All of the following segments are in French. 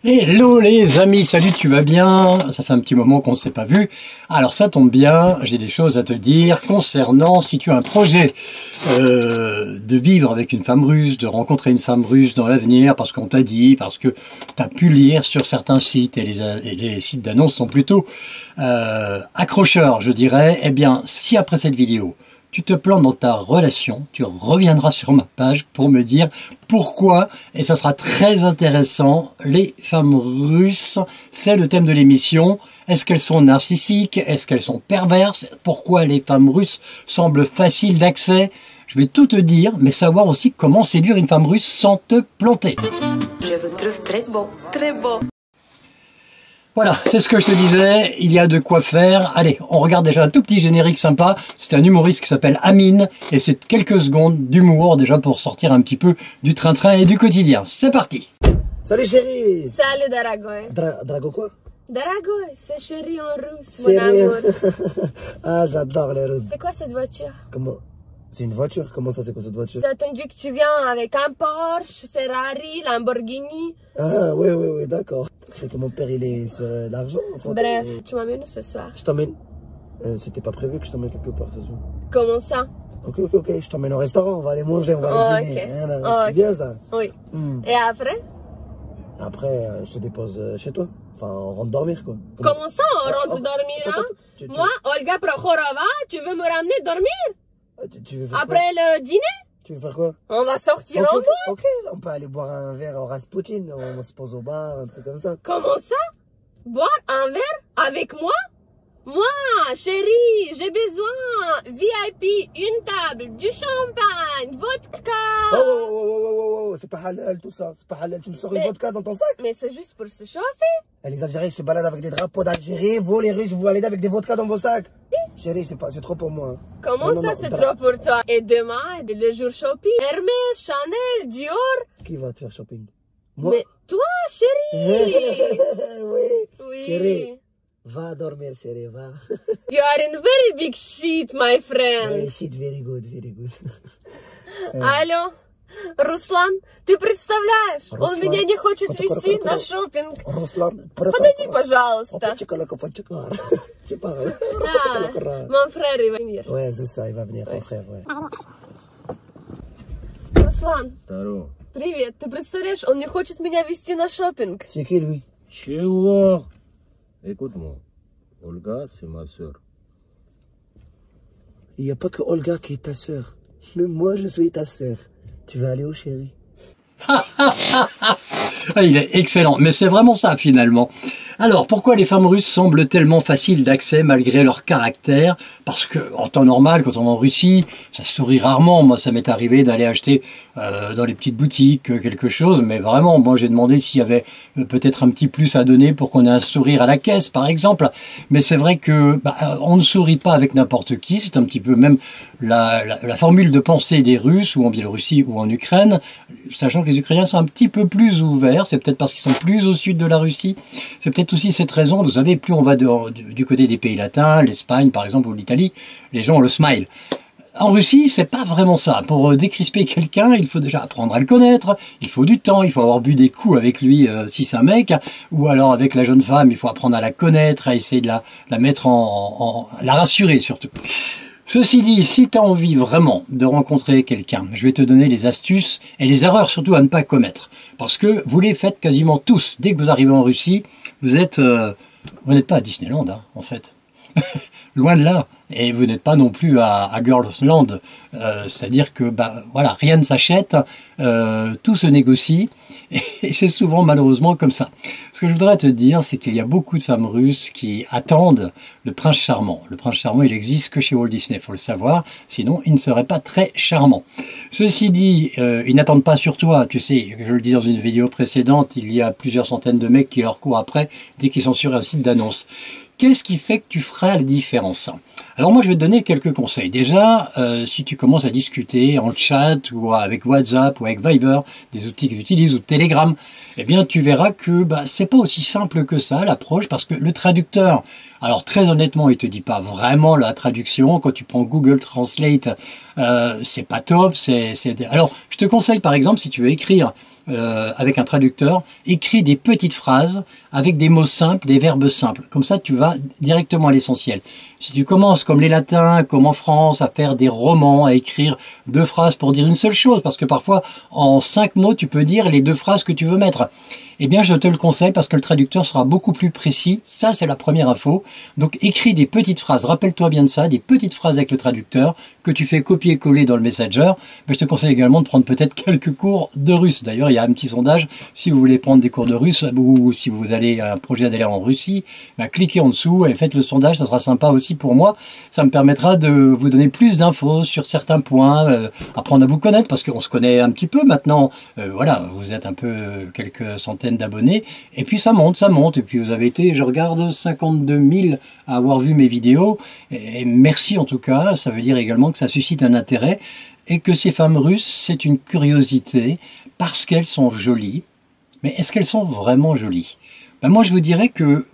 Hello les amis, salut, tu vas bien? Ça fait un petit moment qu'on ne s'est pas vu. Alors ça tombe bien, j'ai des choses à te dire concernant si tu as un projet de vivre avec une femme russe, de rencontrer une femme russe dans l'avenir, parce qu'on t'a dit, parce que tu as pu lire sur certains sites, et les sites d'annonces sont plutôt accrocheurs, je dirais. Eh bien, si après cette vidéo, tu te plantes dans ta relation, tu reviendras sur ma page pour me dire pourquoi, et ça sera très intéressant. Les femmes russes, c'est le thème de l'émission. Est-ce qu'elles sont narcissiques? Est-ce qu'elles sont perverses? Pourquoi les femmes russes semblent faciles d'accès? Je vais tout te dire, mais savoir aussi comment séduire une femme russe sans te planter. Je vous trouve très beau, très beau. Voilà, c'est ce que je te disais, il y a de quoi faire. Allez, on regarde déjà un tout petit générique sympa. C'est un humoriste qui s'appelle Amine, et c'est quelques secondes d'humour déjà pour sortir un petit peu du train-train et du quotidien. C'est parti. Salut chérie. Salut, daragoy. Drago quoi? Daragoy, c'est chéri en russe, mon amour. Ah, j'adore les Russes. C'est quoi cette voiture? Comment? C'est une voiture? Comment ça, c'est quoi cette voiture? J'ai attendu que tu viens avec un Porsche, Ferrari, Lamborghini. Ah, oui, d'accord. C'est que mon père, il est sur l'argent. Bref, tu m'amènes où ce soir? Je t'emmène. C'était pas prévu que je t'emmène quelque part ce soir. Comment ça? Ok, je t'emmène au restaurant, on va aller manger, on va aller dîner. Okay. C'est bien ça? Oui. Et après? Après, je te dépose chez toi. Enfin, on rentre dormir, quoi. Comment ça, on rentre dormir, hein? Moi, Olga Prokhorova, tu veux me ramener dormir? Tu veux faire après quoi? Le dîner? Tu veux faire quoi? On va sortir en boîte. Ok, on peut aller boire un verre au Rasputin, on se pose au bar, un truc comme ça. Comment ça? Boire un verre avec moi? Moi, chérie, j'ai besoin VIP, une table, du champagne, vodka. Oh, c'est pas halal tout ça, c'est pas halal. Tu me sors une vodka dans ton sac? Mais c'est juste pour se chauffer. Les Algériens se baladent avec des drapeaux d'Algérie, vous les Russes, vous baladez avec des vodkas dans vos sacs. Chérie, c'est trop pour moi. Comment ça, c'est trop pour toi? Et demain, le jour shopping, Hermès, Chanel, Dior. Qui va te faire shopping? Moi? Mais toi, chérie. Oui. Chérie, va dormir, chérie, va. You are in very big shit, my friend. Shit, very good. Алло, Руслан, ты представляешь, он меня не хочет вести на шопинг. Руслан, подойди, пожалуйста. Mon frère, il va venir. Ouais, c'est ça, il va venir, mon frère, ouais. Руслан, Здорово. привет, ты представляешь, он не хочет меня вести на шопинг. C'est qui, lui? Чего? Écoute-moi, Olga, c'est ma sœur. Il n'y a pas que Olga qui est ta sœur. Même moi, je suis ta sœur. Tu vas aller où, chérie? Il est excellent, mais c'est vraiment ça finalement. Alors, pourquoi les femmes russes semblent tellement faciles d'accès malgré leur caractère? Parce que, en temps normal, quand on va en Russie, ça sourit rarement. Moi, ça m'est arrivé d'aller acheter dans les petites boutiques quelque chose, mais vraiment, moi, j'ai demandé s'il y avait peut-être un petit plus à donner pour qu'on ait un sourire à la caisse, par exemple. Mais c'est vrai que on ne sourit pas avec n'importe qui. C'est un petit peu même la formule de pensée des Russes, ou en Biélorussie, ou en Ukraine, sachant que les Ukrainiens sont un petit peu plus ouverts. C'est peut-être parce qu'ils sont plus au sud de la Russie. C'est peut-être aussi cette raison, vous savez, plus on va du côté des pays latins, l'Espagne par exemple, ou l'Italie, les gens ont le smile. En Russie, c'est pas vraiment ça. Pour décrisper quelqu'un, il faut déjà apprendre à le connaître, il faut du temps, il faut avoir bu des coups avec lui si c'est un mec, ou alors avec la jeune femme, il faut apprendre à la connaître, à essayer de la mettre la rassurer surtout. Ceci dit, si tu as envie vraiment de rencontrer quelqu'un, je vais te donner les astuces et les erreurs surtout à ne pas commettre. Parce que vous les faites quasiment tous. Dès que vous arrivez en Russie, vous n'êtes pas à Disneyland, hein, en fait. Loin de là. Et vous n'êtes pas non plus à Girlsland. C'est-à-dire que, voilà, rien ne s'achète, tout se négocie. Et c'est souvent malheureusement comme ça. Ce que je voudrais te dire, c'est qu'il y a beaucoup de femmes russes qui attendent le prince charmant. Le prince charmant, il existe que chez Walt Disney, il faut le savoir. Sinon, il ne serait pas très charmant. Ceci dit, ils n'attendent pas sur toi. Tu sais, je le dis dans une vidéo précédente, il y a plusieurs centaines de mecs qui leur courent après dès qu'ils sont sur un site d'annonce. Qu'est-ce qui fait que tu feras la différence? Alors moi, je vais te donner quelques conseils. Déjà, si tu commences à discuter en chat ou avec WhatsApp ou avec Viber, des outils que tu utilises, ou Telegram, eh bien, tu verras que c'est pas aussi simple que ça, l'approche, parce que le traducteur, alors très honnêtement, il te dit pas vraiment la traduction. Quand tu prends Google Translate, c'est pas top. Alors, je te conseille, par exemple, si tu veux écrire avec un traducteur, écris des petites phrases avec des mots simples, des verbes simples. Comme ça, tu vas directement à l'essentiel. Si tu commences comme les latins, comme en France, à faire des romans, à écrire 2 phrases pour dire une seule chose, parce que parfois, en 5 mots, tu peux dire les 2 phrases que tu veux mettre. Eh bien, je te le conseille parce que le traducteur sera beaucoup plus précis. Ça, c'est la première info. Donc, écris des petites phrases. Rappelle-toi bien de ça, des petites phrases avec le traducteur que tu fais copier-coller dans le Messenger. Mais je te conseille également de prendre peut-être quelques cours de russe. D'ailleurs, il y a un petit sondage. Si vous voulez prendre des cours de russe ou si vous avez un projet d'aller en Russie, ben, cliquez en dessous et faites le sondage. Ça sera sympa aussi pour moi. Ça me permettra de vous donner plus d'infos sur certains points, apprendre à vous connaître parce qu'on se connaît un petit peu maintenant. Voilà, vous êtes un peu quelques centaines d'abonnés, et puis ça monte, et puis vous avez été, je regarde, 52 000 à avoir vu mes vidéos, et merci en tout cas, ça veut dire également que ça suscite un intérêt, et que ces femmes russes, c'est une curiosité, parce qu'elles sont jolies, mais est-ce qu'elles sont vraiment jolies? Ben moi je vous dirais que,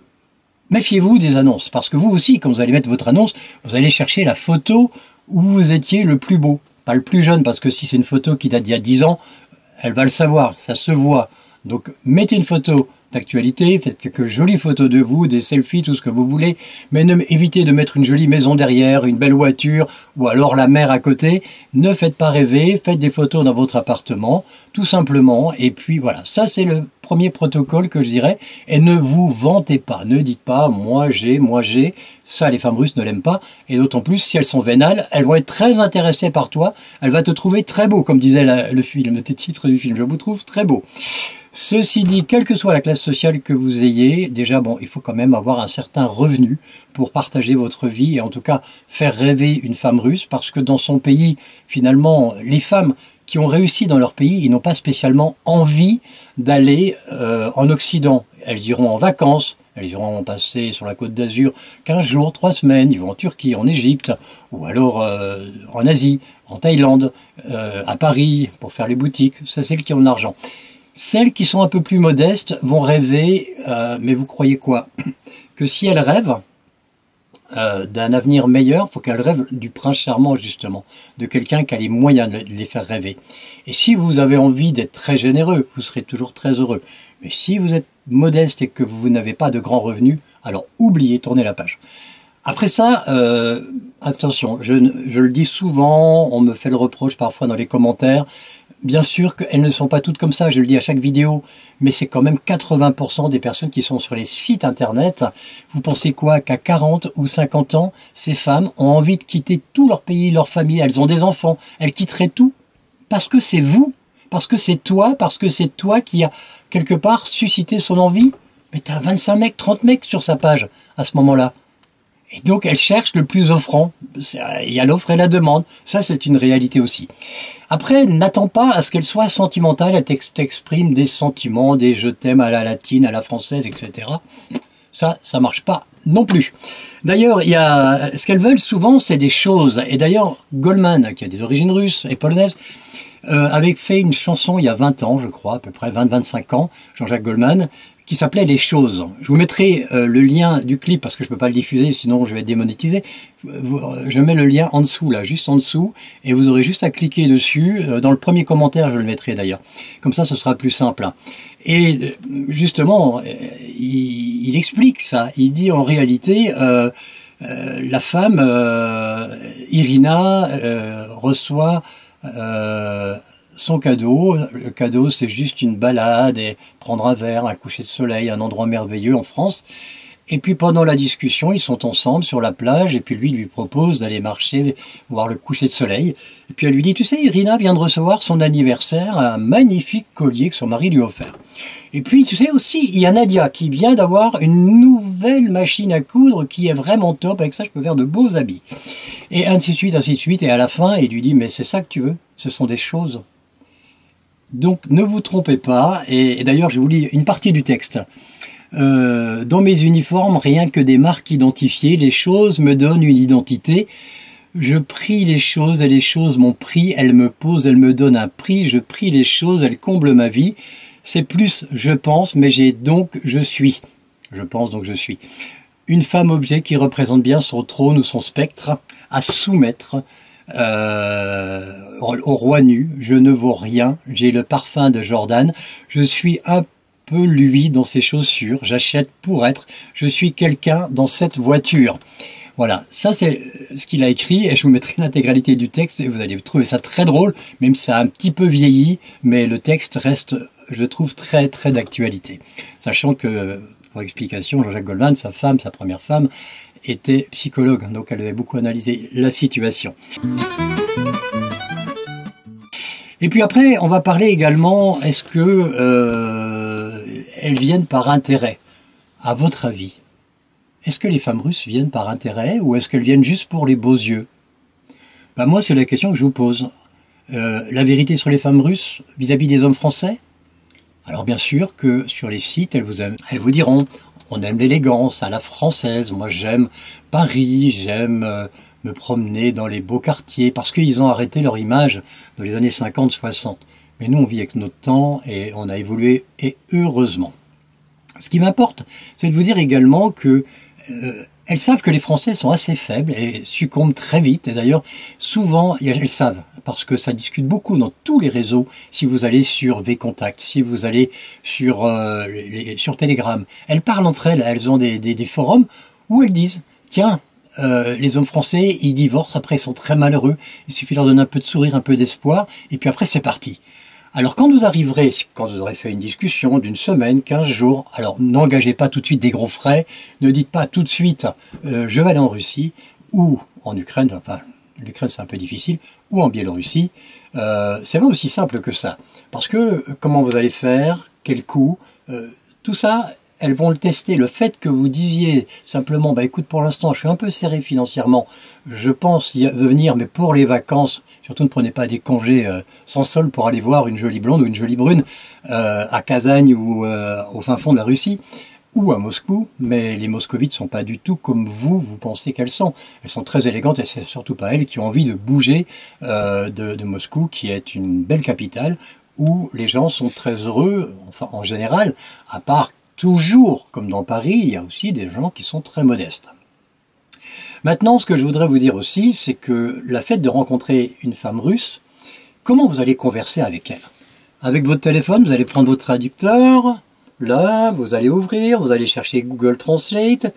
méfiez-vous des annonces, parce que vous aussi, quand vous allez mettre votre annonce, vous allez chercher la photo où vous étiez le plus beau, pas le plus jeune, parce que si c'est une photo qui date d'il y a 10 ans, elle va le savoir, ça se voit. Donc, mettez une photo d'actualité, faites quelques jolies photos de vous, des selfies, tout ce que vous voulez, mais évitez de mettre une jolie maison derrière, une belle voiture, ou alors la mer à côté. Ne faites pas rêver, faites des photos dans votre appartement, tout simplement, et puis voilà, ça c'est le premier protocole que je dirais, et ne vous vantez pas, ne dites pas, moi j'ai, ça les femmes russes ne l'aiment pas, et d'autant plus si elles sont vénales, elles vont être très intéressées par toi, elles vont te trouver très beau, comme disait le film, le titre du film, je vous trouve très beau. Ceci dit, quelle que soit la classe sociale que vous ayez, déjà, bon, il faut quand même avoir un certain revenu pour partager votre vie et en tout cas faire rêver une femme russe parce que dans son pays, finalement, les femmes qui ont réussi dans leur pays, ils n'ont pas spécialement envie d'aller en Occident. Elles iront en vacances, elles iront passer sur la côte d'Azur 15 jours, 3 semaines, ils vont en Turquie, en Égypte, ou alors en Asie, en Thaïlande, à Paris, pour faire les boutiques. Ça, c'est celles qui ont de l'argent. Celles qui sont un peu plus modestes vont rêver, mais vous croyez quoi? Que si elles rêvent d'un avenir meilleur, il faut qu'elles rêvent du prince charmant justement, de quelqu'un qui a les moyens de les faire rêver. Et si vous avez envie d'être très généreux, vous serez toujours très heureux. Mais si vous êtes modeste et que vous n'avez pas de grands revenus, alors oubliez, tournez la page. Après ça, attention, je le dis souvent, on me fait le reproche parfois dans les commentaires. Bien sûr qu'elles ne sont pas toutes comme ça, je le dis à chaque vidéo, mais c'est quand même 80% des personnes qui sont sur les sites internet. Vous pensez quoi? Qu'à 40 ou 50 ans, ces femmes ont envie de quitter tout leur pays, leur famille, elles ont des enfants, elles quitteraient tout parce que c'est vous, parce que c'est toi qui a quelque part suscité son envie. Mais t'as 25 mecs, 30 mecs sur sa page à ce moment-là. Et donc, elle cherche le plus offrant. Il y a l'offre et la demande. Ça, c'est une réalité aussi. Après, n'attends pas à ce qu'elle soit sentimentale. Elle t'exprime des sentiments, des je t'aime à la latine, à la française, etc. Ça marche pas non plus. D'ailleurs, ce qu'elles veulent souvent, c'est des choses. Et d'ailleurs, Goldman, qui a des origines russes et polonaises, avait fait une chanson il y a 20 ans, je crois, à peu près 20-25 ans, Jean-Jacques Goldman, qui s'appelait Les Choses. Je vous mettrai le lien du clip parce que je peux pas le diffuser, sinon je vais être démonétisé. Je mets le lien en dessous, là, juste en dessous, et vous aurez juste à cliquer dessus. Dans le premier commentaire, je le mettrai d'ailleurs. Comme ça, ce sera plus simple. Et justement, il explique ça. Il dit en réalité, la femme, Irina, reçoit son cadeau. Le cadeau, c'est juste une balade et prendre un verre, un coucher de soleil, un endroit merveilleux en France. Et puis pendant la discussion, ils sont ensemble sur la plage et puis lui propose d'aller marcher, voir le coucher de soleil. Et puis elle lui dit, tu sais, Irina vient de recevoir son anniversaire, un magnifique collier que son mari lui a offert. Et puis tu sais aussi, il y a Nadia qui vient d'avoir une nouvelle machine à coudre qui est vraiment top, avec ça je peux faire de beaux habits. Et ainsi de suite, et à la fin, il lui dit, mais c'est ça que tu veux, ce sont des choses. Donc ne vous trompez pas, et d'ailleurs je vous lis une partie du texte. Dans mes uniformes, rien que des marques identifiées, les choses me donnent une identité. Je prie les choses et les choses m'ont pris, elles me posent, elles me donnent un prix. Je prie les choses, elles comblent ma vie. C'est plus je pense, mais j'ai donc je suis. Je pense donc je suis. Une femme objet qui représente bien son trône ou son spectre à soumettre. au roi nu, je ne vaux rien, j'ai le parfum de Jordan, je suis un peu lui dans ses chaussures, j'achète pour être, je suis quelqu'un dans cette voiture. Voilà, ça c'est ce qu'il a écrit et je vous mettrai l'intégralité du texte et vous allez trouver ça très drôle, même si ça a un petit peu vieilli, mais le texte reste, je trouve, très très d'actualité. Sachant que, pour explication, Jean-Jacques Goldman, sa femme, sa première femme, était psychologue, donc elle avait beaucoup analysé la situation. Et puis après, on va parler également, est-ce que elles viennent par intérêt? À votre avis, est-ce que les femmes russes viennent par intérêt ou est-ce qu'elles viennent juste pour les beaux yeux? Ben moi, c'est la question que je vous pose. La vérité sur les femmes russes vis-à-vis des hommes français? Alors bien sûr que sur les sites, elles vous diront, on aime l'élégance à la française, moi j'aime Paris, j'aime me promener dans les beaux quartiers, parce qu'ils ont arrêté leur image dans les années 50-60. Mais nous, on vit avec notre temps et on a évolué, et heureusement. Ce qui m'importe, c'est de vous dire également que elles savent que les Français sont assez faibles et succombent très vite. Et d'ailleurs, souvent, elles savent, parce que ça discute beaucoup dans tous les réseaux. Si vous allez sur Vcontact, si vous allez sur Telegram, elles parlent entre elles. Elles ont des forums où elles disent, tiens, les hommes français, ils divorcent, après ils sont très malheureux. Il suffit de leur donner un peu de sourire, un peu d'espoir, et puis après c'est parti. Alors quand vous arriverez, quand vous aurez fait une discussion d'une semaine, 15 jours, alors n'engagez pas tout de suite des gros frais, ne dites pas tout de suite je vais aller en Russie ou en Ukraine, enfin l'Ukraine c'est un peu difficile, ou en Biélorussie. C'est pas aussi simple que ça. Parce que comment vous allez faire, quel coût, tout ça, elles vont le tester. Le fait que vous disiez simplement, bah écoute, pour l'instant, je suis un peu serré financièrement, je pense y venir, mais pour les vacances, surtout ne prenez pas des congés sans solde pour aller voir une jolie blonde ou une jolie brune à Kazagne ou au fin fond de la Russie, ou à Moscou, mais les moscovites sont pas du tout comme vous pensez qu'elles sont. Elles sont très élégantes et c'est surtout pas elles qui ont envie de bouger de Moscou, qui est une belle capitale, où les gens sont très heureux, enfin en général, à part toujours, comme dans Paris, il y a aussi des gens qui sont très modestes. Maintenant, ce que je voudrais vous dire aussi, c'est que la fête de rencontrer une femme russe, comment vous allez converser avec elle? Avec votre téléphone, vous allez prendre votre traducteur, là, vous allez ouvrir, vous allez chercher Google Translate,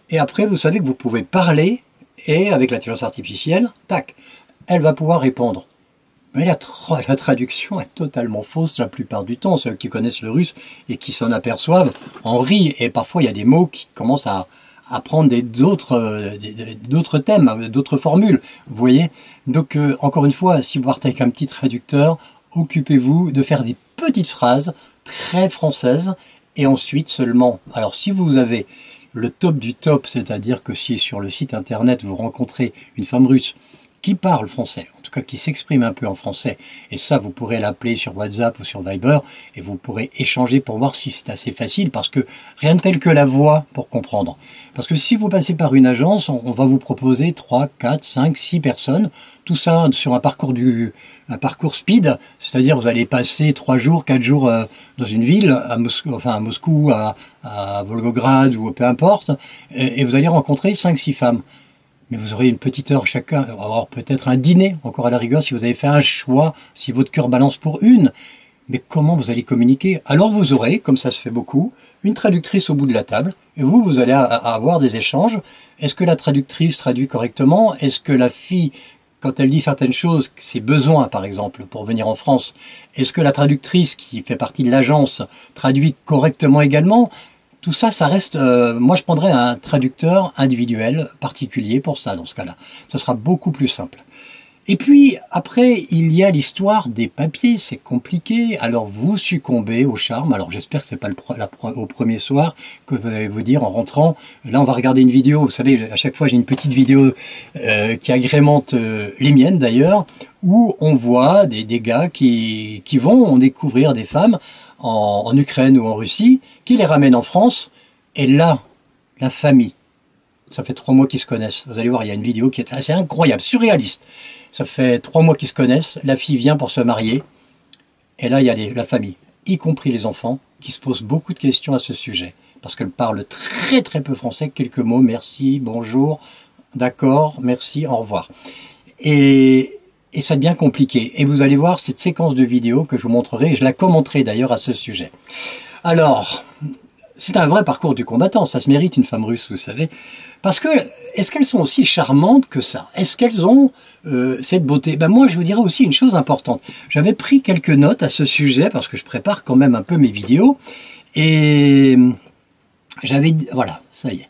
et après, vous savez que vous pouvez parler, et avec l'intelligence artificielle, tac, elle va pouvoir répondre. Mais la traduction est totalement fausse la plupart du temps. Ceux qui connaissent le russe et qui s'en aperçoivent en rient. Et parfois, il y a des mots qui commencent à prendre d'autres thèmes, d'autres formules. Vous voyez? Donc, encore une fois, si vous partez avec un petit traducteur, occupez-vous de faire des petites phrases très françaises. Et ensuite seulement, alors si vous avez le top du top, c'est-à-dire que si sur le site internet vous rencontrez une femme russe qui parle français, en tout cas qui s'exprime un peu en français, et ça vous pourrez l'appeler sur WhatsApp ou sur Viber, et vous pourrez échanger pour voir si c'est assez facile, parce que rien de tel que la voix pour comprendre. Parce que si vous passez par une agence, on va vous proposer 3, 4, 5, 6 personnes, tout ça sur un parcours speed, c'est-à-dire vous allez passer 3 jours, 4 jours dans une ville, à Moscou, à Volgograd ou peu importe, et vous allez rencontrer 5-6 femmes. Mais vous aurez une petite heure chacun, avoir peut-être un dîner, encore à la rigueur, si vous avez fait un choix, si votre cœur balance pour une. Mais comment vous allez communiquer? Alors vous aurez, comme ça se fait beaucoup, une traductrice au bout de la table, et vous allez avoir des échanges. Est-ce que la traductrice traduit correctement? Est-ce que la fille, quand elle dit certaines choses, ses besoins par exemple, pour venir en France, est-ce que la traductrice qui fait partie de l'agence traduit correctement également? Tout ça, ça reste... moi, je prendrais un traducteur individuel, particulier pour ça, dans ce cas-là. Ce sera beaucoup plus simple. Et puis, après, il y a l'histoire des papiers. C'est compliqué. Alors, vous succombez au charme. Alors, j'espère que c'est pas au premier soir que vous allez vous dire en rentrant. Là, on va regarder une vidéo. Vous savez, à chaque fois, j'ai une petite vidéo qui agrémente les miennes, d'ailleurs, où on voit des gars qui vont découvrir des femmes en Ukraine ou en Russie, qui les ramènent en France, et là, la famille, ça fait 3 mois qu'ils se connaissent. Vous allez voir, il y a une vidéo qui est assez incroyable, surréaliste. Ça fait 3 mois qu'ils se connaissent, la fille vient pour se marier, et là, il y a la famille, y compris les enfants, qui se posent beaucoup de questions à ce sujet, parce qu'elle parle très très peu français, quelques mots, merci, bonjour, d'accord, merci, au revoir. et ça devient compliqué. Et vous allez voir cette séquence de vidéo que je vous montrerai, et je la commenterai d'ailleurs à ce sujet. Alors, c'est un vrai parcours du combattant, ça se mérite une femme russe, vous savez. Parce que, est-ce qu'elles sont aussi charmantes que ça? Est-ce qu'elles ont cette beauté? Ben moi, je vous dirais aussi une chose importante. J'avais pris quelques notes à ce sujet, parce que je prépare quand même un peu mes vidéos, et j'avais... Voilà, ça y est.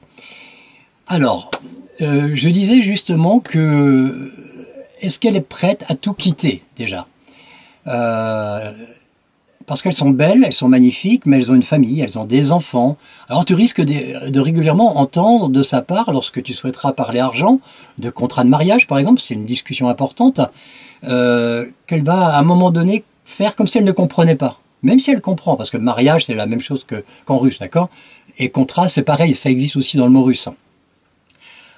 Alors, je disais justement que... Est-ce qu'elle est prête à tout quitter, déjà? Parce qu'elles sont belles, elles sont magnifiques, mais elles ont une famille, elles ont des enfants. Alors tu risques de régulièrement entendre de sa part, lorsque tu souhaiteras parler argent, de contrat de mariage par exemple, c'est une discussion importante, qu'elle va à un moment donné faire comme si elle ne comprenait pas. Même si elle comprend, parce que mariage c'est la même chose qu'en russe, d'accord? Et contrat c'est pareil, ça existe aussi dans le mot russe.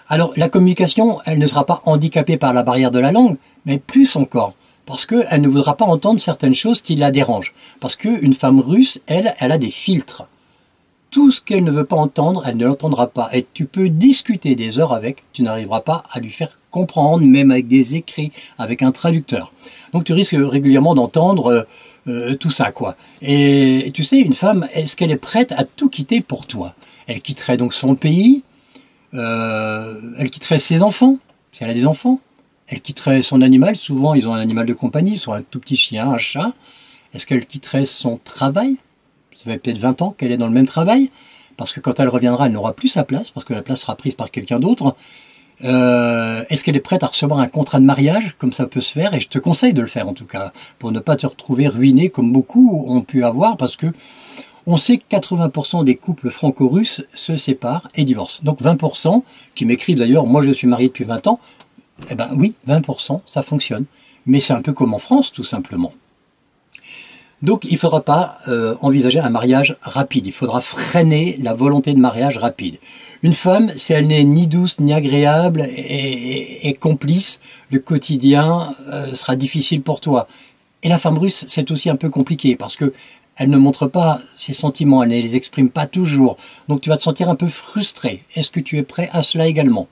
Alors la communication, elle ne sera pas handicapée par la barrière de la langue, mais plus encore. Parce qu'elle ne voudra pas entendre certaines choses qui la dérangent. Parce qu'une femme russe, elle a des filtres. Tout ce qu'elle ne veut pas entendre, elle ne l'entendra pas. Et tu peux discuter des heures avec, tu n'arriveras pas à lui faire comprendre, même avec des écrits, avec un traducteur. Donc tu risques régulièrement d'entendre tout ça, quoi. Et tu sais, une femme, est-ce qu'elle est prête à tout quitter pour toi? Elle quitterait donc son pays, elle quitterait ses enfants, si elle a des enfants. Elle quitterait son animal, souvent ils ont un animal de compagnie, soit un tout petit chien, un chat. Est-ce qu'elle quitterait son travail? Ça fait peut-être 20 ans qu'elle est dans le même travail, parce que quand elle reviendra, elle n'aura plus sa place, parce que la place sera prise par quelqu'un d'autre. Est-ce qu'elle est prête à recevoir un contrat de mariage, comme ça peut se faire? Et je te conseille de le faire en tout cas, pour ne pas te retrouver ruiné comme beaucoup ont pu avoir, parce que on sait que 80% des couples franco-russes se séparent et divorcent. Donc 20% qui m'écrivent d'ailleurs, moi je suis marié depuis 20 ans, eh ben oui, 20%, ça fonctionne. Mais c'est un peu comme en France, tout simplement. Donc, il ne faudra pas envisager un mariage rapide. Il faudra freiner la volonté de mariage rapide. Une femme, si elle n'est ni douce, ni agréable et complice, le quotidien sera difficile pour toi. Et la femme russe, c'est aussi un peu compliqué parce que elle ne montre pas ses sentiments, elle ne les exprime pas toujours. Donc, tu vas te sentir un peu frustré. Est-ce que tu es prêt à cela également ?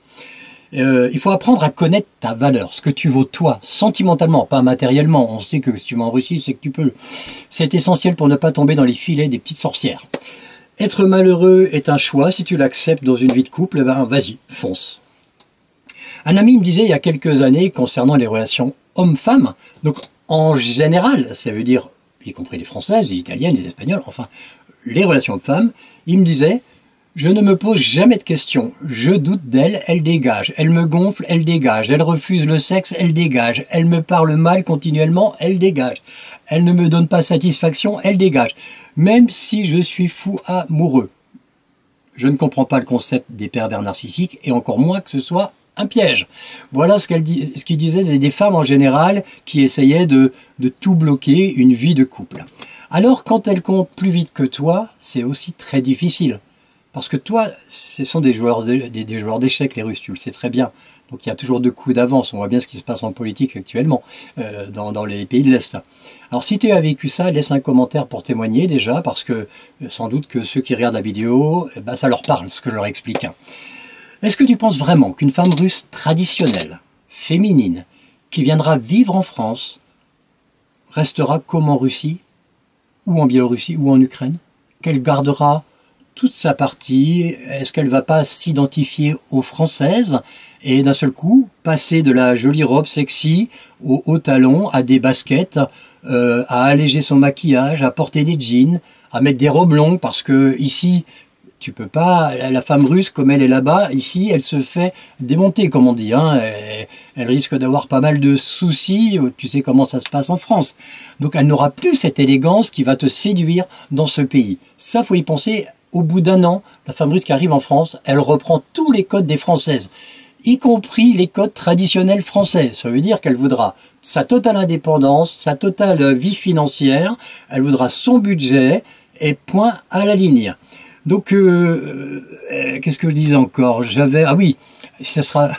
Il faut apprendre à connaître ta valeur, ce que tu vaux toi, sentimentalement, pas matériellement. On sait que si tu vas en Russie, c'est que tu peux. C'est essentiel pour ne pas tomber dans les filets des petites sorcières. Être malheureux est un choix. Si tu l'acceptes dans une vie de couple, eh ben vas-y, fonce. Un ami me disait il y a quelques années concernant les relations homme-femme, donc en général, ça veut dire, y compris les françaises, les italiennes, les espagnoles, enfin, les relations homme-femme, il me disait: je ne me pose jamais de questions. Je doute d'elle, elle dégage. Elle me gonfle, elle dégage. Elle refuse le sexe, elle dégage. Elle me parle mal continuellement, elle dégage. Elle ne me donne pas satisfaction, elle dégage. Même si je suis fou amoureux. Je ne comprends pas le concept des pervers narcissiques et encore moins que ce soit un piège. Voilà ce qu'il disait des femmes en général qui essayaient de tout bloquer une vie de couple. Alors quand elles comptent plus vite que toi, c'est aussi très difficile. Parce que toi, ce sont des joueurs d'échecs, les Russes, tu le sais très bien. Donc il y a toujours 2 coups d'avance. On voit bien ce qui se passe en politique actuellement dans les pays de l'Est. Alors si tu as vécu ça, laisse un commentaire pour témoigner déjà, parce que sans doute que ceux qui regardent la vidéo, ben, ça leur parle, ce que je leur explique. Est-ce que tu penses vraiment qu'une femme russe traditionnelle, féminine, qui viendra vivre en France, restera comme en Russie, ou en Biélorussie, ou en Ukraine? Qu'elle gardera toute sa partie? Est-ce qu'elle ne va pas s'identifier aux Françaises et d'un seul coup passer de la jolie robe sexy aux hauts talons à des baskets, à alléger son maquillage, à porter des jeans, à mettre des robes longues, parce que ici tu peux pas, la femme russe comme elle est là-bas, ici elle se fait démonter comme on dit, hein, elle risque d'avoir pas mal de soucis, tu sais comment ça se passe en France. Donc elle n'aura plus cette élégance qui va te séduire dans ce pays. Ça faut y penser. Au bout d'un an, la femme russe qui arrive en France, elle reprend tous les codes des Françaises, y compris les codes traditionnels français. Ça veut dire qu'elle voudra sa totale indépendance, sa totale vie financière, elle voudra son budget, et point à la ligne. Donc, qu'est-ce que je disais encore? Ah oui, ça sera,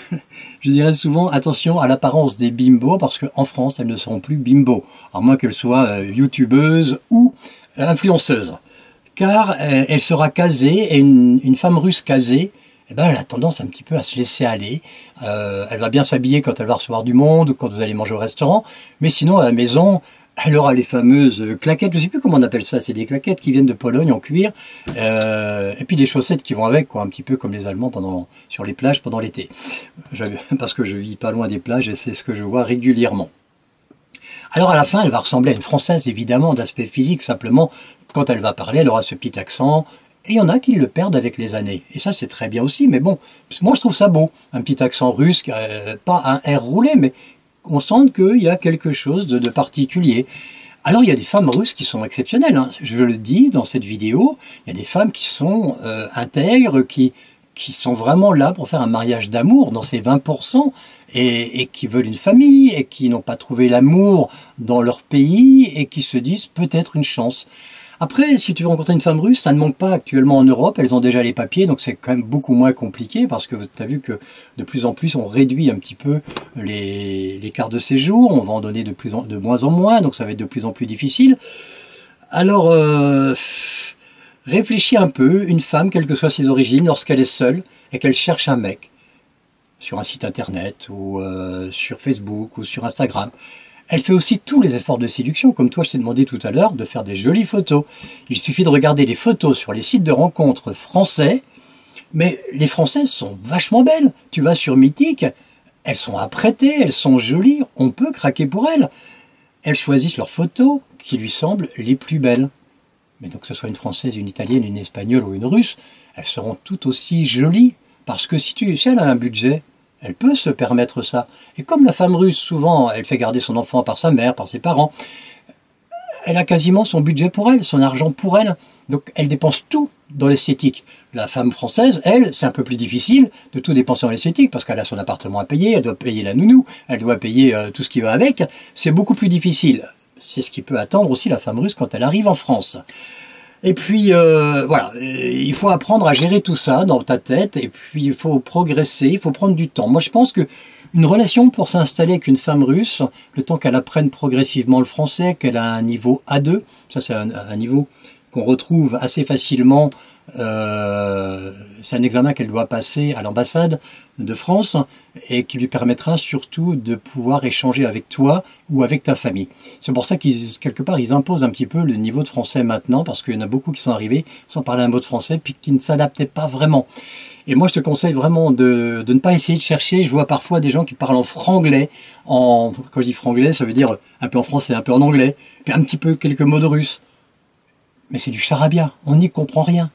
je dirais souvent, attention à l'apparence des bimbos, parce qu'en France, elles ne seront plus bimbos, à moins qu'elles soient youtubeuses ou influenceuses. Car elle sera casée, et une femme russe casée, eh ben, elle a tendance un petit peu à se laisser aller. Elle va bien s'habiller quand elle va recevoir du monde ou quand vous allez manger au restaurant, mais sinon à la maison, elle aura les fameuses claquettes, je ne sais plus comment on appelle ça, c'est des claquettes qui viennent de Pologne en cuir, et puis des chaussettes qui vont avec, quoi, un petit peu comme les Allemands sur les plages pendant l'été. Parce que je vis pas loin des plages et c'est ce que je vois régulièrement. Alors à la fin, elle va ressembler à une Française, évidemment, d'aspect physique, simplement, quand elle va parler, elle aura ce petit accent. Et il y en a qui le perdent avec les années. Et ça, c'est très bien aussi. Mais bon, moi, je trouve ça beau. Un petit accent russe, pas un R roulé, mais on sent qu'il y a quelque chose de particulier. Alors, il y a des femmes russes qui sont exceptionnelles, hein. Je le dis dans cette vidéo. Il y a des femmes qui sont intègres, qui sont vraiment là pour faire un mariage d'amour dans ces 20%, et qui veulent une famille, et qui n'ont pas trouvé l'amour dans leur pays, et qui se disent peut-être une chance. Après, si tu veux rencontrer une femme russe, ça ne manque pas actuellement en Europe, elles ont déjà les papiers, donc c'est quand même beaucoup moins compliqué, parce que tu as vu que de plus en plus, on réduit un petit peu les cartes de séjour, on va en donner de moins en moins, donc ça va être de plus en plus difficile. Alors, réfléchis un peu, une femme, quelles que soient ses origines, lorsqu'elle est seule et qu'elle cherche un mec, sur un site internet, ou sur Facebook, ou sur Instagram, elle fait aussi tous les efforts de séduction, comme toi je t'ai demandé tout à l'heure, de faire des jolies photos. Il suffit de regarder les photos sur les sites de rencontres français, mais les Françaises sont vachement belles. Tu vas sur Mythique, elles sont apprêtées, elles sont jolies, on peut craquer pour elles. Elles choisissent leurs photos qui lui semblent les plus belles. Mais donc que ce soit une Française, une Italienne, une Espagnole ou une Russe, elles seront tout aussi jolies, parce que si elle a un budget, elle peut se permettre ça. Et comme la femme russe, souvent, elle fait garder son enfant par sa mère, par ses parents, elle a quasiment son budget pour elle, son argent pour elle. Donc elle dépense tout dans l'esthétique. La femme française, elle, c'est un peu plus difficile de tout dépenser dans l'esthétique, parce qu'elle a son appartement à payer, elle doit payer la nounou, elle doit payer tout ce qui va avec. C'est beaucoup plus difficile. C'est ce qui peut attendre aussi la femme russe quand elle arrive en France. Et puis, voilà, il faut apprendre à gérer tout ça dans ta tête, et puis il faut progresser, il faut prendre du temps. Moi, je pense que une relation pour s'installer avec une femme russe, le temps qu'elle apprenne progressivement le français, qu'elle a un niveau A2, ça c'est un niveau qu'on retrouve assez facilement, c'est un examen qu'elle doit passer à l'ambassade de France, et qui lui permettra surtout de pouvoir échanger avec toi ou avec ta famille. C'est pour ça qu'ils, quelque part, ils imposent un petit peu le niveau de français maintenant, parce qu'il y en a beaucoup qui sont arrivés sans parler un mot de français, puis qui ne s'adaptaient pas vraiment. Et moi, je te conseille vraiment de ne pas essayer de chercher. Je vois parfois des gens qui parlent en franglais. Quand je dis franglais, ça veut dire un peu en français, un peu en anglais, puis un petit peu quelques mots de russe. Mais c'est du charabia, on n'y comprend rien.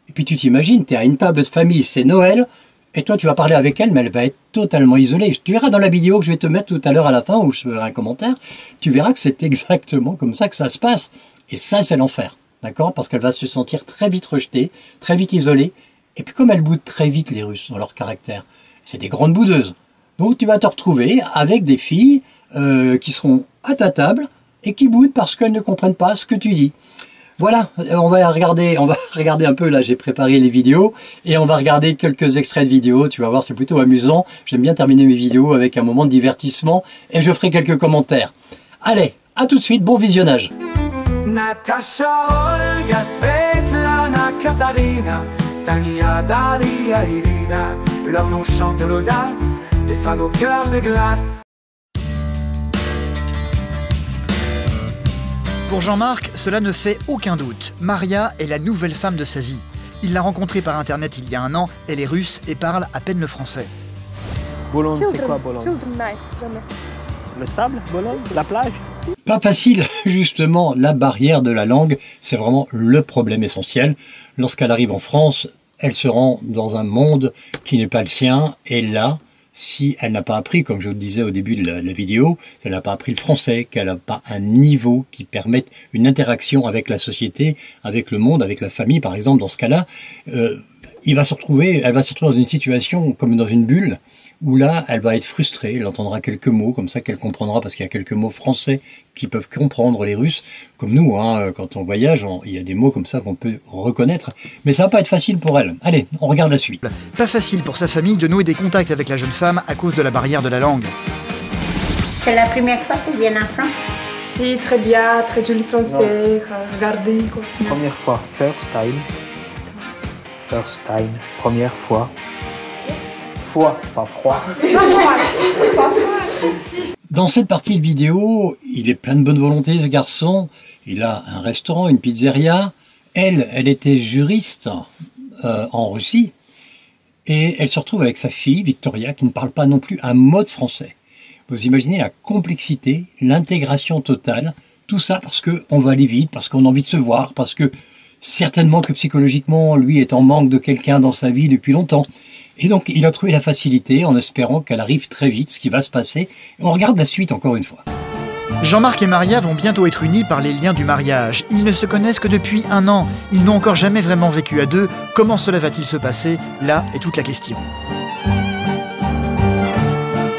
Et puis tu t'imagines, tu es à une table de famille, c'est Noël, et toi tu vas parler avec elle, mais elle va être totalement isolée. Tu verras dans la vidéo que je vais te mettre tout à l'heure à la fin, où je ferai un commentaire, tu verras que c'est exactement comme ça que ça se passe. Et ça, c'est l'enfer, d'accord? Parce qu'elle va se sentir très vite rejetée, très vite isolée. Et puis comme elles boudent très vite, les Russes, dans leur caractère, c'est des grandes boudeuses. Donc tu vas te retrouver avec des filles qui seront à ta table et qui boudent parce qu'elles ne comprennent pas ce que tu dis. Voilà, on va regarder un peu, là j'ai préparé les vidéos, et on va regarder quelques extraits de vidéos, tu vas voir, c'est plutôt amusant. J'aime bien terminer mes vidéos avec un moment de divertissement, et je ferai quelques commentaires. Allez, à tout de suite, bon visionnage. Natasha, Olga, Svetlana, Katarina, Tania, Daria, Irina, leur nom chante l'audace, des femmes au cœur de glace. Pour Jean-Marc, cela ne fait aucun doute. Maria est la nouvelle femme de sa vie. Il l'a rencontrée par internet il y a un an, elle est russe et parle à peine le français. Bologne, c'est quoi Bologne? Le sable, Bologne? La plage? Pas facile, justement, la barrière de la langue, c'est vraiment le problème essentiel. Lorsqu'elle arrive en France, elle se rend dans un monde qui n'est pas le sien, et là, si elle n'a pas appris, comme je vous le disais au début de la vidéo, si elle n'a pas appris le français, qu'elle n'a pas un niveau qui permette une interaction avec la société, avec le monde, avec la famille, par exemple, dans ce cas-là, elle va se retrouver dans une situation comme dans une bulle, où là, elle va être frustrée, elle entendra quelques mots, comme ça qu'elle comprendra, parce qu'il y a quelques mots français qui peuvent comprendre les Russes, comme nous, hein, quand on voyage, il y a des mots comme ça qu'on peut reconnaître, mais ça va pas être facile pour elle. Allez, on regarde la suite. Pas facile pour sa famille de nouer des contacts avec la jeune femme à cause de la barrière de la langue. C'est la première fois que vous venez en France? Si, très bien, très joli français, regardez quoi. Première fois, first time. First time, première fois. Foi, pas froid. Dans cette partie de vidéo, il est plein de bonne volonté ce garçon. Il a un restaurant, une pizzeria. Elle était juriste en Russie. Et elle se retrouve avec sa fille, Victoria, qui ne parle pas non plus un mot de français. Vous imaginez la complexité, l'intégration totale, tout ça parce qu'on va aller vite, parce qu'on a envie de se voir, parce que certainement que psychologiquement, lui est en manque de quelqu'un dans sa vie depuis longtemps. Et donc, il a trouvé la facilité en espérant qu'elle arrive très vite, ce qui va se passer. On regarde la suite encore une fois. Jean-Marc et Maria vont bientôt être unis par les liens du mariage. Ils ne se connaissent que depuis 1 an. Ils n'ont encore jamais vraiment vécu à deux. Comment cela va-t-il se passer? Là est toute la question.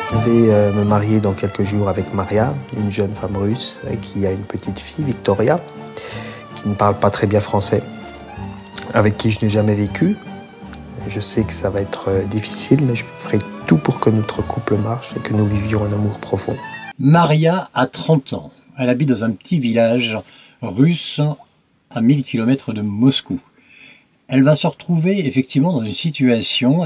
Je vais me marier dans quelques jours avec Maria, une jeune femme russe qui a une petite fille, Victoria, qui ne parle pas très bien français, avec qui je n'ai jamais vécu. Je sais que ça va être difficile, mais je ferai tout pour que notre couple marche et que nous vivions un amour profond. Maria a 30 ans. Elle habite dans un petit village russe à 1000 km de Moscou. Elle va se retrouver effectivement dans une situation,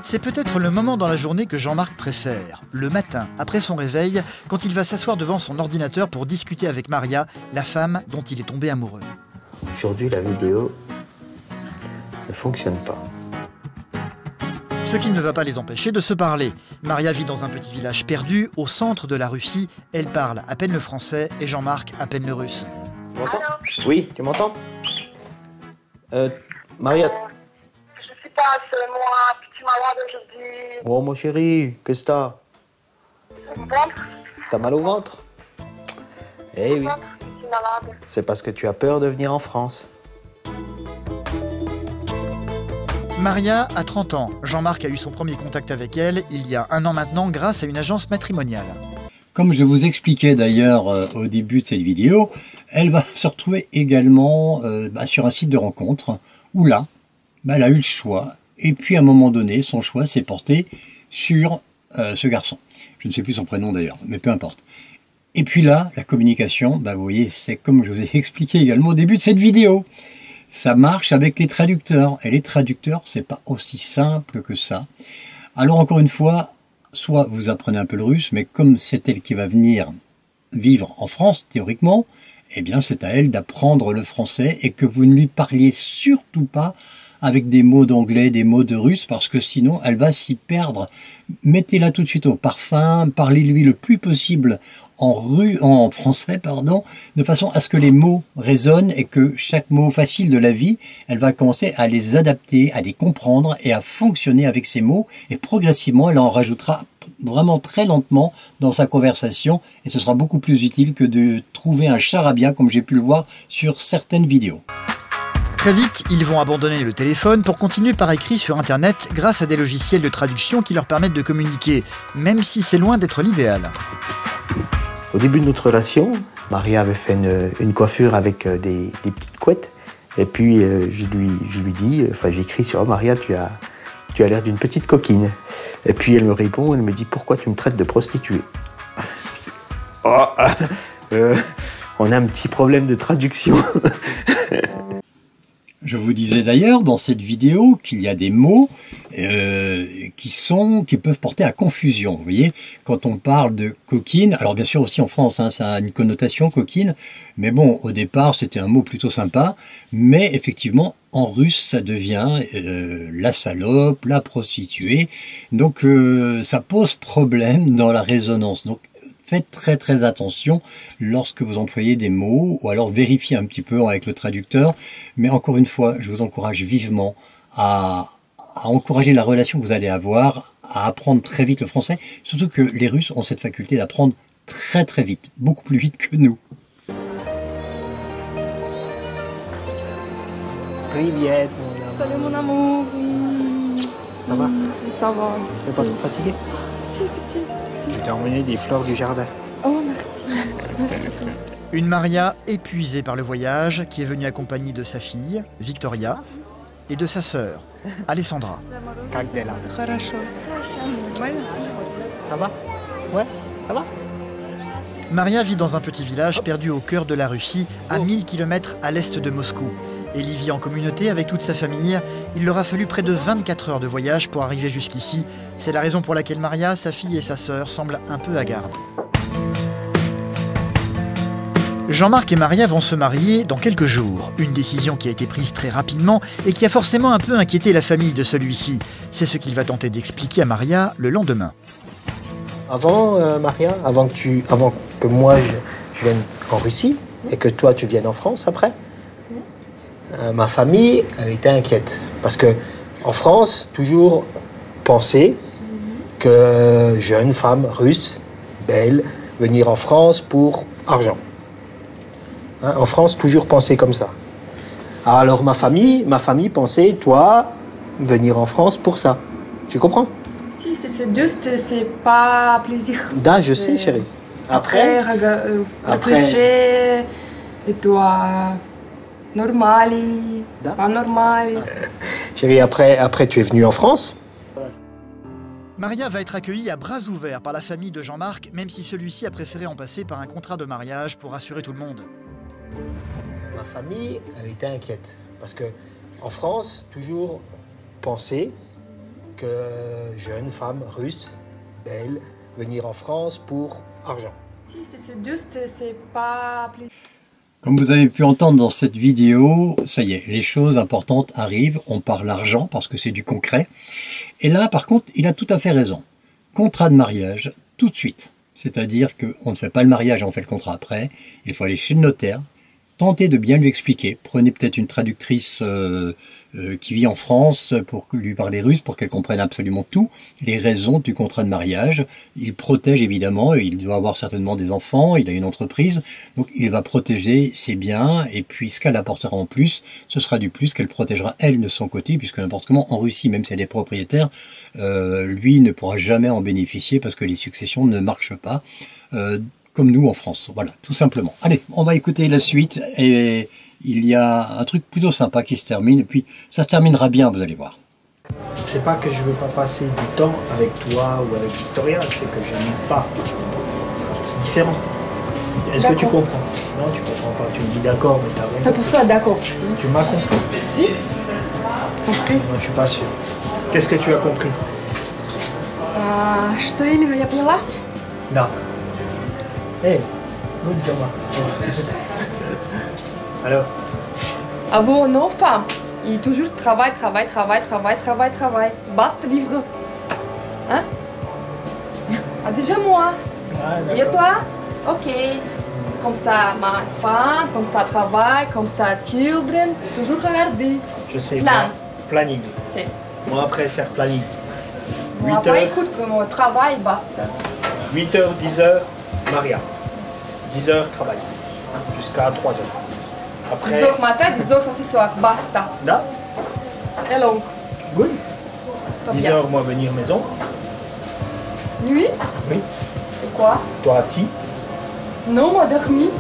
C'est peut-être le moment dans la journée que Jean-Marc préfère, le matin, après son réveil, quand il va s'asseoir devant son ordinateur pour discuter avec Maria, la femme dont il est tombé amoureux. Aujourd'hui, la vidéo ne fonctionne pas. Ce qui ne va pas les empêcher de se parler. Maria vit dans un petit village perdu, au centre de la Russie. Elle parle à peine le français et Jean-Marc à peine le russe. Tu m'entends? Oui, tu m'entends? Maria. Je sais pas, c'est moi, petit malade aujourd'hui. Oh, mon chéri, qu'est-ce que t'as? T'as mal au ventre? Eh oui. C'est parce que tu as peur de venir en France. Maria a 30 ans. Jean-Marc a eu son premier contact avec elle il y a 1 an maintenant grâce à une agence matrimoniale. Comme je vous expliquais d'ailleurs au début de cette vidéo, elle va se retrouver également sur un site de rencontre où là, elle a eu le choix. Et puis à un moment donné, son choix s'est porté sur ce garçon. Je ne sais plus son prénom d'ailleurs, mais peu importe. Et puis là, la communication, vous voyez, c'est comme je vous ai expliqué également au début de cette vidéo. Ça marche avec les traducteurs. Et les traducteurs, c'est pas aussi simple que ça. Alors encore une fois, soit vous apprenez un peu le russe, mais comme c'est elle qui va venir vivre en France, théoriquement, eh bien c'est à elle d'apprendre le français et que vous ne lui parliez surtout pas avec des mots d'anglais, des mots de russe, parce que sinon elle va s'y perdre. Mettez-la tout de suite au parfum, parlez-lui le plus possible en français, de façon à ce que les mots résonnent et que chaque mot facile de la vie, elle va commencer à les adapter, à les comprendre et à fonctionner avec ces mots. Et progressivement, elle en rajoutera vraiment très lentement dans sa conversation et ce sera beaucoup plus utile que de trouver un charabia comme j'ai pu le voir sur certaines vidéos. Très vite, ils vont abandonner le téléphone pour continuer par écrit sur Internet grâce à des logiciels de traduction qui leur permettent de communiquer, même si c'est loin d'être l'idéal. Au début de notre relation, Maria avait fait une coiffure avec des petites couettes. Et puis je lui dis, j'ai écrit sur Maria, tu as l'air d'une petite coquine. Et puis elle me répond, elle me dit, pourquoi tu me traites de prostituée? On a un petit problème de traduction. Je vous disais d'ailleurs dans cette vidéo qu'il y a des mots qui peuvent porter à confusion. Vous voyez, quand on parle de coquine, alors bien sûr aussi en France, ça a une connotation coquine, mais bon, au départ c'était un mot plutôt sympa, mais effectivement en russe ça devient la salope, la prostituée, donc ça pose problème dans la résonance. Donc faites très très attention lorsque vous employez des mots, ou alors vérifiez un petit peu avec le traducteur. Mais encore une fois, je vous encourage vivement à encourager la relation que vous allez avoir, à apprendre très vite le français. Surtout que les Russes ont cette faculté d'apprendre très très vite, beaucoup plus vite que nous. Привет, Salut mon amour. Ça va? Ça va. T'es pas trop fatigué? Si, petit. Je t'ai emmené des fleurs du jardin. Oh, merci. Merci. Une Maria épuisée par le voyage qui est venue accompagnée de sa fille, Victoria, et de sa sœur, Alessandra. Ça va? Ouais, ça va? Maria vit dans un petit village perdu au cœur de la Russie, à 1000 km à l'est de Moscou. Ellie vit en communauté avec toute sa famille. Il leur a fallu près de 24 heures de voyage pour arriver jusqu'ici. C'est la raison pour laquelle Maria, sa fille et sa sœur semblent un peu hagardes. Jean-Marc et Maria vont se marier dans quelques jours. Une décision qui a été prise très rapidement et qui a forcément un peu inquiété la famille de celui-ci. C'est ce qu'il va tenter d'expliquer à Maria le lendemain. Avant, Maria, avant que moi je vienne en Russie et que toi tu viennes en France après, ma famille, elle était inquiète. Parce que en France, toujours penser que jeune femme russe, belle, venir en France pour argent. Hein, en France, toujours penser comme ça. Alors ma famille pensait, toi, venir en France pour ça. Tu comprends? Si, c'est juste, c'est pas plaisir. Da, je sais, chérie. Après, réfléchir, et toi, normal, pas normal. Chérie, après tu es venue en France. Maria va être accueillie à bras ouverts par la famille de Jean-Marc, même si celui-ci a préféré en passer par un contrat de mariage pour rassurer tout le monde. Ma famille, elle était inquiète. Parce que en France, toujours penser que jeune femme russe, belle, venir en France pour argent. Si, c'est juste, c'est pas plaisir. Comme vous avez pu entendre dans cette vidéo, ça y est, les choses importantes arrivent, on parle argent parce que c'est du concret. Et là, par contre, il a tout à fait raison. Contrat de mariage, tout de suite. C'est-à-dire qu'on ne fait pas le mariage et on fait le contrat après. Il faut aller chez le notaire, tentez de bien lui expliquer. Prenez peut-être une traductrice qui vit en France pour lui parler russe, pour qu'elle comprenne absolument tout, les raisons du contrat de mariage. Il protège évidemment, il doit avoir certainement des enfants, il a une entreprise, donc il va protéger ses biens, et puis ce qu'elle apportera en plus, ce sera du plus qu'elle protégera elle de son côté, puisque n'importe comment, en Russie, même si elle est propriétaire, lui ne pourra jamais en bénéficier, parce que les successions ne marchent pas. Comme nous en France, voilà, tout simplement. Allez, on va écouter la suite, et il y a un truc plutôt sympa qui se termine, et puis ça se terminera bien, vous allez voir. C'est pas que je veux pas passer du temps avec toi ou avec Victoria, c'est que j'aime pas. C'est différent. Est-ce que tu comprends? Non, tu comprends pas. Tu me dis d'accord, mais t'as raison. C'est pour ça, d'accord. Tu m'as compris? Si. Compris. Non, je suis pas sûr. Qu'est-ce que tu as compris? Что именно, я поняла? Non. Hey, good job. Alors? Ah vous, non, femme. Il toujours travail. Basta vivre. Hein? Ah, déjà moi. Ah, et toi? Ok. Comme ça, ma femme, comme ça, travail, comme ça, children. Toujours regarder. Je sais. Plan. Planning. C'est. Moi, après, faire planning. Moi, après, écoute, comme travail, basta. 8h, 10h, Maria. 10h, travail. Jusqu'à 3h. Après... 10h matin, 10h ce soir, basta. Là? Et long. Good. 10h, moi, venir maison. Nuit? Oui. Et quoi? Toi, ti? Non, moi, dormi.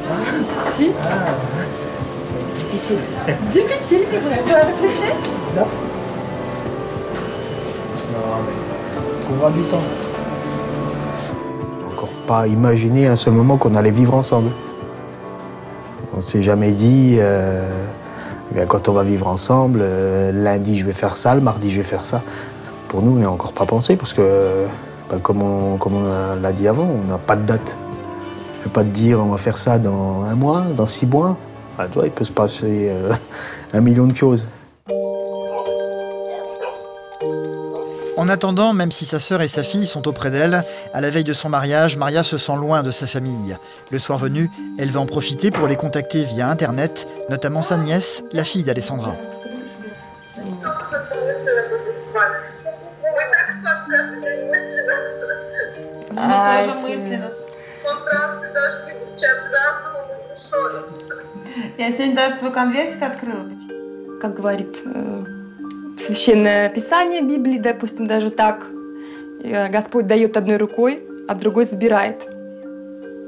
Si. Ah. Difficile. Difficile, tu dois réfléchir? Non. Non, mais on trouvera du temps. Encore pas imaginer un seul moment qu'on allait vivre ensemble. On s'est jamais dit, quand on va vivre ensemble, lundi je vais faire ça, le mardi je vais faire ça. Pour nous, on n'a encore pas pensé parce que, comme on l'a dit avant, on n'a pas de date. Je ne peux pas te dire on va faire ça dans 1 mois, dans 6 mois. Enfin, toi, il peut se passer 1 million de choses. En attendant, même si sa sœur et sa fille sont auprès d'elle, à la veille de son mariage, Maria se sent loin de sa famille. Le soir venu, elle va en profiter pour les contacter via Internet, notamment sa nièce, la fille d'Alessandra. Как говорит Священное Писание Библии, допустим, даже так, Господь дает одной рукой, а другой забирает.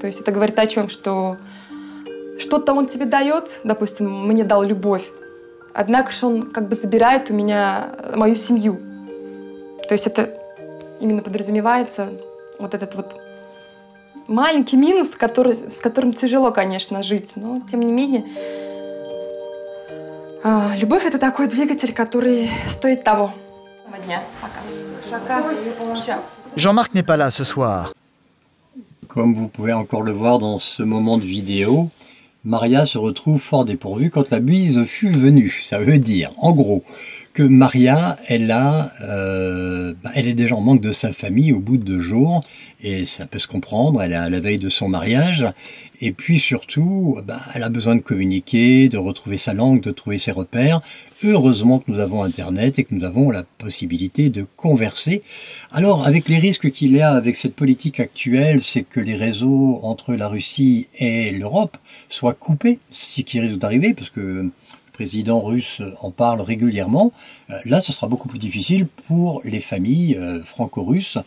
То есть это говорит о чем, что что-то Он тебе дает, допустим, мне дал любовь, однако же Он как бы забирает у меня мою семью. То есть это именно подразумевается вот этот вот маленький минус, с которым тяжело, конечно, жить, но тем не менее, любовь — это такой двигатель, который стоит того. Дня. Пока. Ciao. Jean-Marc n'est pas là ce soir. Comme vous pouvez encore le voir dans ce moment de vidéo, Maria se retrouve fort dépourvue quand la bise fut venue. Ça veut dire, en gros, que Maria, elle est déjà en manque de sa famille au bout de 2 jours, et ça peut se comprendre, elle est à la veille de son mariage, et puis surtout, elle a besoin de communiquer, de retrouver sa langue, de trouver ses repères. Heureusement que nous avons Internet et que nous avons la possibilité de converser. Alors, avec les risques qu'il y a avec cette politique actuelle, c'est que les réseaux entre la Russie et l'Europe soient coupés, ce qui risque d'arriver, parce que le président russe en parle régulièrement. Là, ce sera beaucoup plus difficile pour les familles franco-russes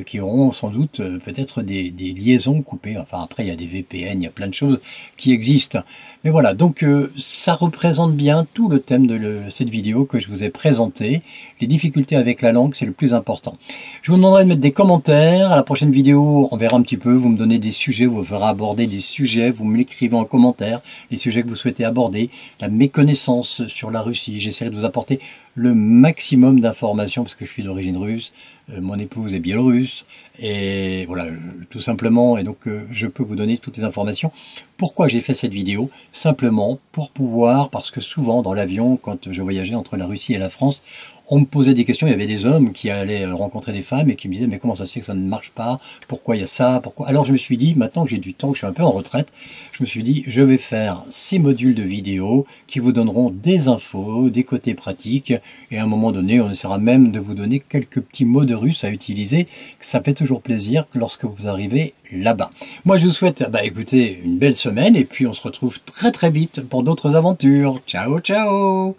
qui auront sans doute peut-être des liaisons coupées. Enfin, après, il y a des VPN, il y a plein de choses qui existent. Mais voilà, donc ça représente bien tout le thème de cette vidéo que je vous ai présenté. Les difficultés avec la langue, c'est le plus important. Je vous demanderai de mettre des commentaires. À la prochaine vidéo, on verra un petit peu. Vous me donnez des sujets, vous verrez aborder des sujets. Vous me l'écrivez en commentaire, les sujets que vous souhaitez aborder. La méconnaissance sur la Russie. J'essaierai de vous apporter le maximum d'informations parce que je suis d'origine russe. Mon épouse est biélorusse. Et voilà, tout simplement. Et donc, je peux vous donner toutes les informations. Pourquoi j'ai fait cette vidéo? Simplement pour pouvoir, parce que souvent dans l'avion, quand je voyageais entre la Russie et la France, on me posait des questions. Il y avait des hommes qui allaient rencontrer des femmes et qui me disaient mais comment ça se fait que ça ne marche pas? Pourquoi il y a ça? Pourquoi? Alors je me suis dit, maintenant que j'ai du temps, que je suis un peu en retraite, je me suis dit je vais faire ces modules de vidéos qui vous donneront des infos, des côtés pratiques, et à un moment donné on essaiera même de vous donner quelques petits mots de russe à utiliser. Ça fait toujours plaisir que lorsque vous arrivez là-bas. Moi je vous souhaite écoutez, une belle semaine et puis on se retrouve très très vite pour d'autres aventures. Ciao ciao,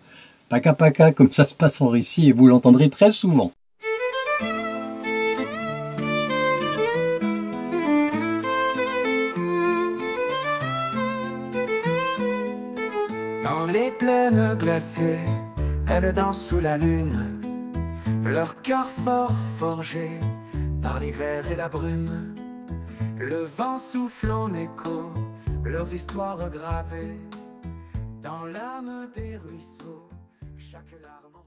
paka paka, comme ça se passe en Russie et vous l'entendrez très souvent. Dans les plaines glacées, elles dansent sous la lune, leur cœur fort forgé par l'hiver et la brume. Le vent souffle en écho, leurs histoires gravées dans l'âme des ruisseaux, chaque larme.